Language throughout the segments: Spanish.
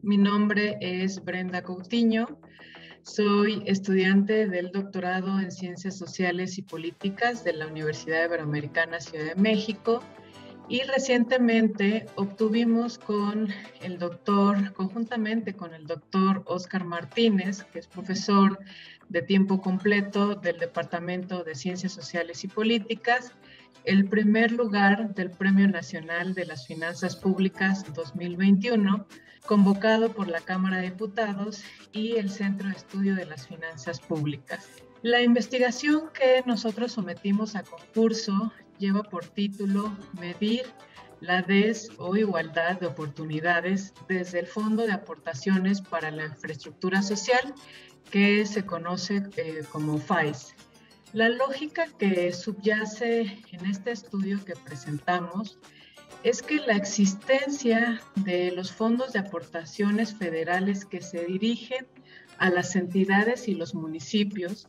Mi nombre es Brenda Coutinho. Soy estudiante del doctorado en Ciencias Sociales y Políticas de la Universidad Iberoamericana Ciudad de México y recientemente obtuvimos conjuntamente con el doctor Óscar Martínez, que es profesor de tiempo completo del Departamento de Ciencias Sociales y Políticas, el primer lugar del Premio Nacional de las Finanzas Públicas 2021, convocado por la Cámara de Diputados y el Centro de Estudio de las Finanzas Públicas. La investigación que nosotros sometimos a concurso lleva por título Medir la o igualdad de oportunidades desde el Fondo de Aportaciones para la Infraestructura Social, que se conoce como FAIS. La lógica que subyace en este estudio que presentamos es que la existencia de los fondos de aportaciones federales que se dirigen a las entidades y los municipios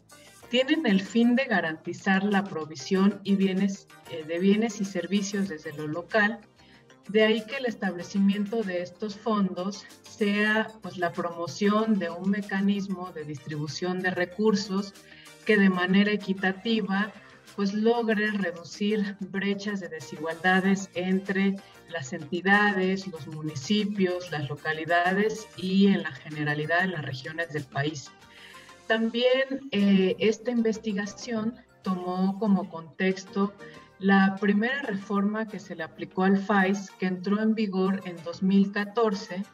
tienen el fin de garantizar la provisión de bienes y servicios desde lo local. De ahí que el establecimiento de estos fondos sea la promoción de un mecanismo de distribución de recursos que de manera equitativa logre reducir brechas de desigualdades entre las entidades, los municipios, las localidades y en la generalidad en las regiones del país. También esta investigación tomó como contexto la primera reforma que se le aplicó al FAIS, que entró en vigor en 2014,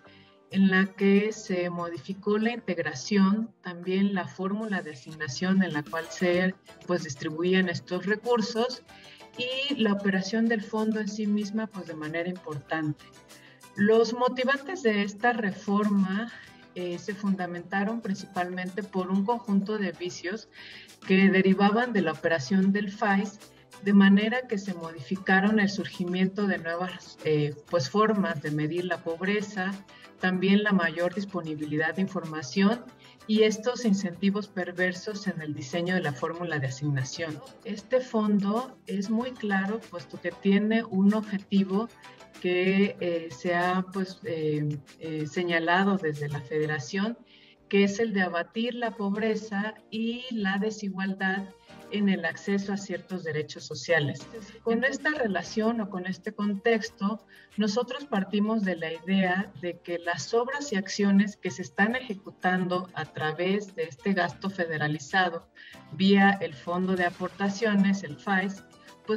en la que se modificó la integración, también la fórmula de asignación en la cual se distribuían estos recursos y la operación del fondo en sí misma de manera importante. Los motivantes de esta reforma se fundamentaron principalmente por un conjunto de vicios que derivaban de la operación del FAIS, de manera que se modificaron el surgimiento de nuevas formas de medir la pobreza, también la mayor disponibilidad de información y estos incentivos perversos en el diseño de la fórmula de asignación. Este fondo es muy claro, puesto que tiene un objetivo que se ha señalado desde la Federación, que es el de abatir la pobreza y la desigualdad en el acceso a ciertos derechos sociales. Con esta relación o con este contexto, nosotros partimos de la idea de que las obras y acciones que se están ejecutando a través de este gasto federalizado vía el Fondo de Aportaciones, el FAIS,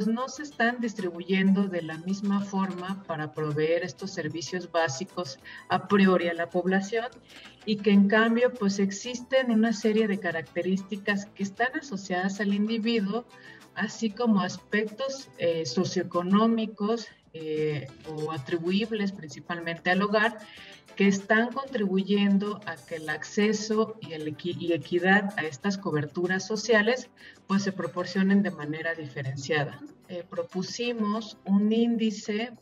no se están distribuyendo de la misma forma para proveer estos servicios básicos a priori a la población y que en cambio existen una serie de características que están asociadas al individuo, así como aspectos socioeconómicos o atribuibles principalmente al hogar, que están contribuyendo a que el acceso y equidad a estas coberturas sociales se proporcionen de manera diferenciada. Propusimos un índice,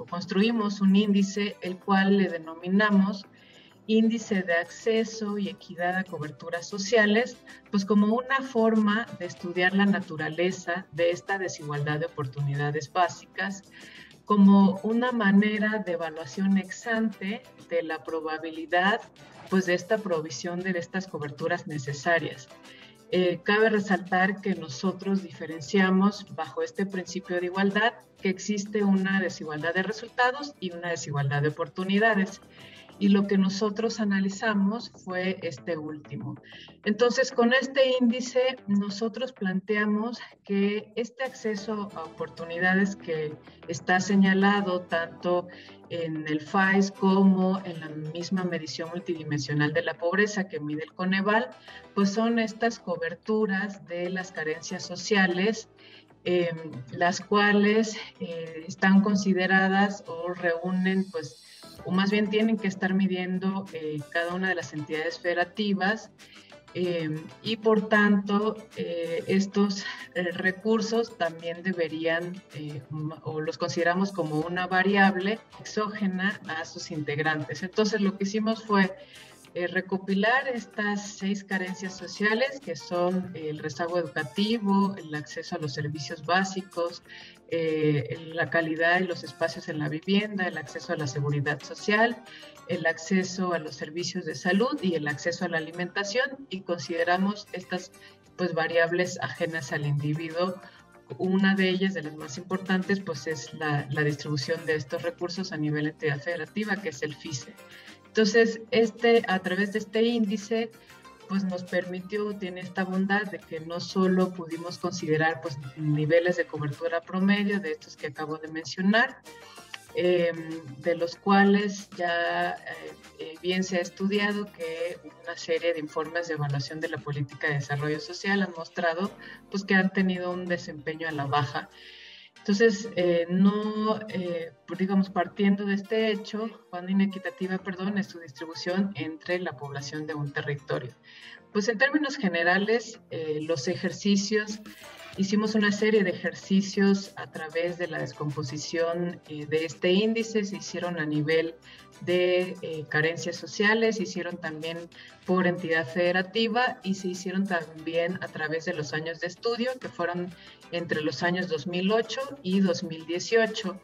construimos un índice, el cual le denominamos Índice de Acceso y Equidad a Coberturas Sociales, como una forma de estudiar la naturaleza de esta desigualdad de oportunidades básicas, como una manera de evaluación ex ante de la probabilidad de esta provisión de estas coberturas necesarias. Cabe resaltar que nosotros diferenciamos bajo este principio de igualdad que existe una desigualdad de resultados y una desigualdad de oportunidades. Y lo que nosotros analizamos fue este último. Entonces, con este índice, nosotros planteamos que este acceso a oportunidades que está señalado tanto en el FAIS como en la misma medición multidimensional de la pobreza que mide el Coneval, son estas coberturas de las carencias sociales, las cuales están consideradas o reúnen o más bien tienen que estar midiendo cada una de las entidades federativas y por tanto estos recursos también deberían o los consideramos como una variable exógena a sus integrantes. Entonces lo que hicimos fue recopilar estas 6 carencias sociales, que son el rezago educativo, el acceso a los servicios básicos, la calidad y los espacios en la vivienda, el acceso a la seguridad social, el acceso a los servicios de salud y el acceso a la alimentación, y consideramos estas pues variables ajenas al individuo. Una de ellas, de las más importantes, pues es la distribución de estos recursos a nivel entidad federativa, que es el FISE. Entonces, a través de este índice, pues nos permitió, tiene esta bondad de que no solo pudimos considerar pues niveles de cobertura promedio de estos que acabo de mencionar, de los cuales ya bien se ha estudiado que una serie de informes de evaluación de la política de desarrollo social han mostrado pues que han tenido un desempeño a la baja. Entonces, digamos, partiendo de este hecho, cuán inequitativa, es su distribución entre la población de un territorio. Pues en términos generales, los ejercicios, hicimos una serie de ejercicios a través de la descomposición de este índice, se hicieron a nivel de carencias sociales, se hicieron también por entidad federativa y se hicieron también a través de los años de estudio, que fueron entre los años 2008 y 2018.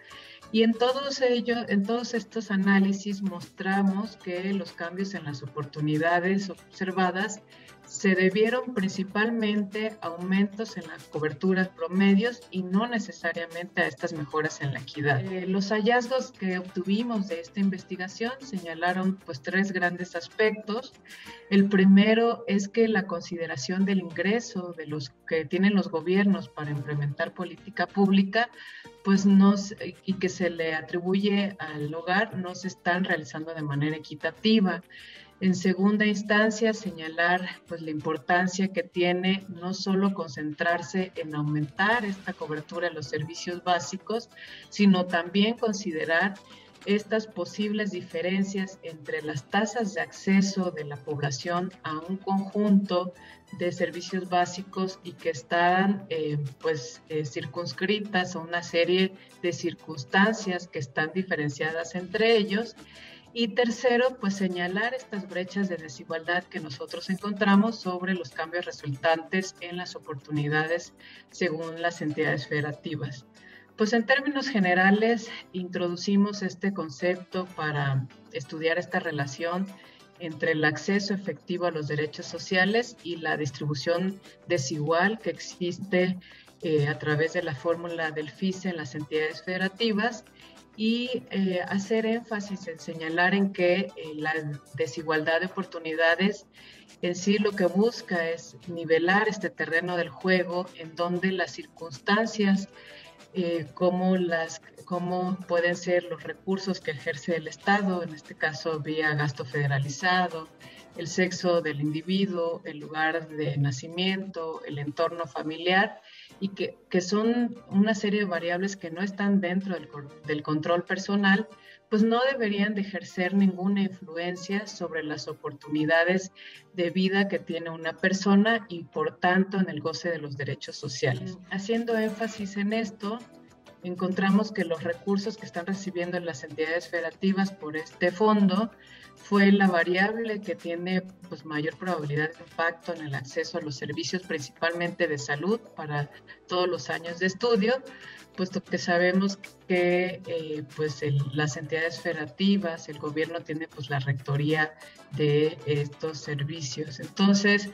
Y en todos estos análisis mostramos que los cambios en las oportunidades observadas se debieron principalmente a aumentos en las coberturas promedios y no necesariamente a estas mejoras en la equidad. Los hallazgos que obtuvimos de esta investigación señalaron pues 3 grandes aspectos. El primero es que la consideración del ingreso de los que tienen los gobiernos para implementar política pública pues y que se le atribuye al hogar no se están realizando de manera equitativa. En segunda instancia, señalar pues, la importancia que tiene no solo concentrarse en aumentar esta cobertura de los servicios básicos, sino también considerar estas posibles diferencias entre las tasas de acceso de la población a un conjunto de servicios básicos y que están circunscritas a una serie de circunstancias que están diferenciadas entre ellos. Y tercero, pues señalar estas brechas de desigualdad que nosotros encontramos sobre los cambios resultantes en las oportunidades según las entidades federativas. Pues en términos generales, introducimos este concepto para estudiar esta relación entre el acceso efectivo a los derechos sociales y la distribución desigual que existe a través de la fórmula del FISE en las entidades federativas, y hacer énfasis en señalar en que la desigualdad de oportunidades en sí lo que busca es nivelar este terreno del juego en donde las circunstancias, cómo pueden ser los recursos que ejerce el Estado, en este caso vía gasto federalizado, el sexo del individuo, el lugar de nacimiento, el entorno familiar, y que son una serie de variables que no están dentro del control personal, pues no deberían de ejercer ninguna influencia sobre las oportunidades de vida que tiene una persona y por tanto en el goce de los derechos sociales. Haciendo énfasis en esto, encontramos que los recursos que están recibiendo las entidades federativas por este fondo fue la variable que tiene pues, mayor probabilidad de impacto en el acceso a los servicios, principalmente de salud, para todos los años de estudio, puesto que sabemos que las entidades federativas, el gobierno tiene pues, la rectoría de estos servicios. Entonces,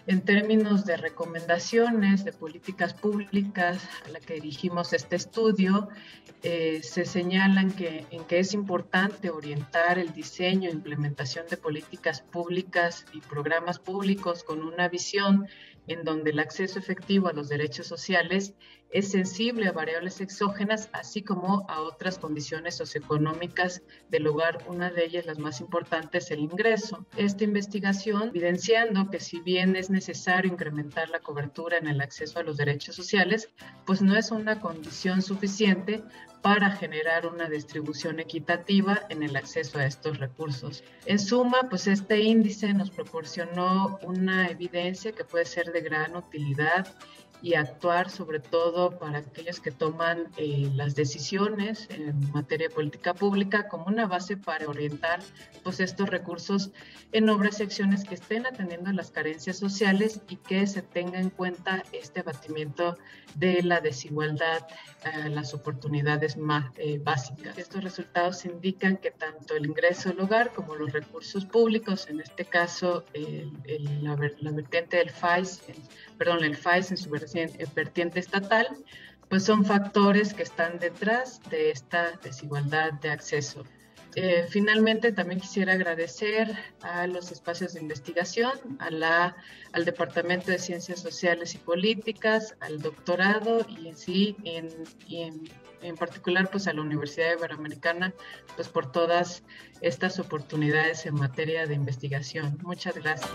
en términos de recomendaciones de políticas públicas a la que dirigimos este estudio, se señalan que es importante orientar el diseño e implementación de políticas públicas y programas públicos con una visión en donde el acceso efectivo a los derechos sociales es sensible a variables exógenas, así como a otras condiciones socioeconómicas del hogar, una de ellas, las más importantes, el ingreso. Esta investigación, evidenciando que si bien es necesario incrementar la cobertura en el acceso a los derechos sociales, pues no es una condición suficiente para generar una distribución equitativa en el acceso a estos recursos. En suma, pues este índice nos proporcionó una evidencia que puede ser de gran utilidad y actuar sobre todo para aquellos que toman las decisiones en materia de política pública como una base para orientar pues estos recursos en obras y acciones que estén atendiendo las carencias sociales y que se tenga en cuenta este abatimiento de la desigualdad, las oportunidades más básicas. Estos resultados indican que tanto el ingreso al hogar como los recursos públicos, en este caso la vertiente del FAIS, el FAIS en su vertiente estatal, pues son factores que están detrás de esta desigualdad de acceso. Finalmente, también quisiera agradecer a los espacios de investigación, al Departamento de Ciencias Sociales y Políticas, al doctorado y en particular pues a la Universidad Iberoamericana pues por todas estas oportunidades en materia de investigación. Muchas gracias.